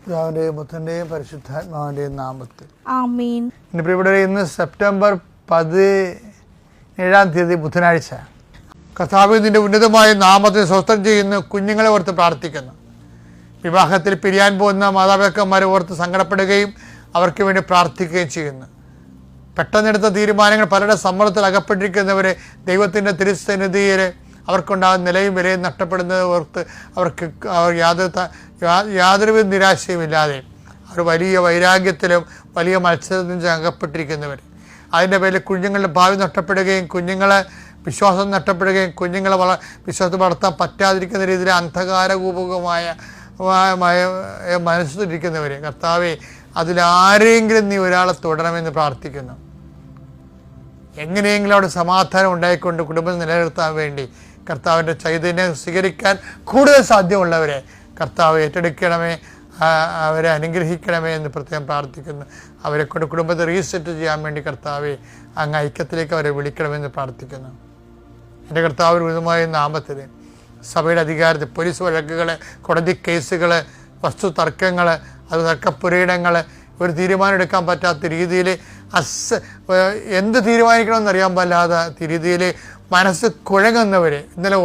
പിതാവിന്റെയും പുത്രന്റെയും പരിശുദ്ധാത്മാവിന്റെയും നാമത്തിൽ ആമേൻ. പ്രിയപ്പെട്ടവരെ, ഇന്ന് സെപ്റ്റംബർ 17 ബുധനാഴ്ച. കർത്താവ് നിന്റെ ഉന്നതമായ നാമത്തെ സ്വസ്ഥം ചെയ്യുന്ന കുഞ്ഞുങ്ങളെ ഓർത്ത് പ്രാർത്ഥിക്കുന്നു. വിവാഹത്തിൽ പിരിയാൻ പോകുന്ന മാതാപിതാക്കന്മാരെ ഓർത്ത് സങ്കടപ്പെടുകയും അവർക്ക് വേണ്ടി പ്രാർത്ഥിക്കുകയും ചെയ്യുന്നു. പെട്ടെന്നെടുത്ത തീരുമാനങ്ങൾ പലരുടെ സമ്മർദ്ദത്തിൽ അകപ്പെട്ടിരിക്കുന്നവരെ ദൈവത്തിൻ്റെ തിരുസന്നിധിയിൽ അവർക്കുണ്ടാകുന്ന നിലയും വിലയും നഷ്ടപ്പെടുന്നത് ഓർത്ത് അവർക്ക് യാതൊരുവിധ നിരാശയുമില്ലാതെ അവർ വലിയ വൈരാഗ്യത്തിലും വലിയ മത്സരത്തിലും അകപ്പെട്ടിരിക്കുന്നവർ, അതിൻ്റെ പേരിൽ കുഞ്ഞുങ്ങളുടെ ഭാവി നഷ്ടപ്പെടുകയും കുഞ്ഞുങ്ങളെ വിശ്വാസം നഷ്ടപ്പെടുകയും കുഞ്ഞുങ്ങളെ വിശ്വാസം വളർത്താൻ പറ്റാതിരിക്കുന്ന രീതിയിൽ അന്ധകാരകൂപകമായ മനസ്സിലിരിക്കുന്നവർ, കർത്താവെ അതിലാരെങ്കിലും നീ ഒരാളെ തുടരണമെന്ന് പ്രാർത്ഥിക്കുന്നു. എങ്ങനെയെങ്കിലും അവിടെ സമാധാനം ഉണ്ടായിക്കൊണ്ട് കുടുംബം നിലനിർത്താൻ വേണ്ടി കർത്താവിൻ്റെ ചൈതന്യം സ്വീകരിക്കാൻ കൂടുതൽ സാധ്യമുള്ളവരെ കർത്താവ് ഏറ്റെടുക്കണമേ, അവരെ അനുഗ്രഹിക്കണമേ എന്ന് പ്രത്യേകം പ്രാർത്ഥിക്കുന്നു. അവരെ കൊണ്ട് കുടുംബത്തെ റീസെറ്റ് ചെയ്യാൻ വേണ്ടി കർത്താവെ അങ്ങ് ഐക്യത്തിലേക്ക് അവരെ വിളിക്കണമെന്ന് പ്രാർത്ഥിക്കുന്നു. എൻ്റെ കർത്താവ് ഉന്നതമായ നാമത്തിൽ സഭയുടെ അധികാരത്തിൽ പോലീസ് വഴക്കുകൾ, കോടതി കേസുകൾ, വസ്തു തർക്കങ്ങൾ, അത് തർക്കപ്പുരയിടങ്ങൾ, ഒരു തീരുമാനം എടുക്കാൻ പറ്റാത്ത രീതിയിൽ എന്ത് തീരുമാനിക്കണമെന്നറിയാൻ പാടില്ലാത്ത രീതിയിൽ മനസ്സ് കുഴങ്ങുന്നവർ, ഇന്നലെ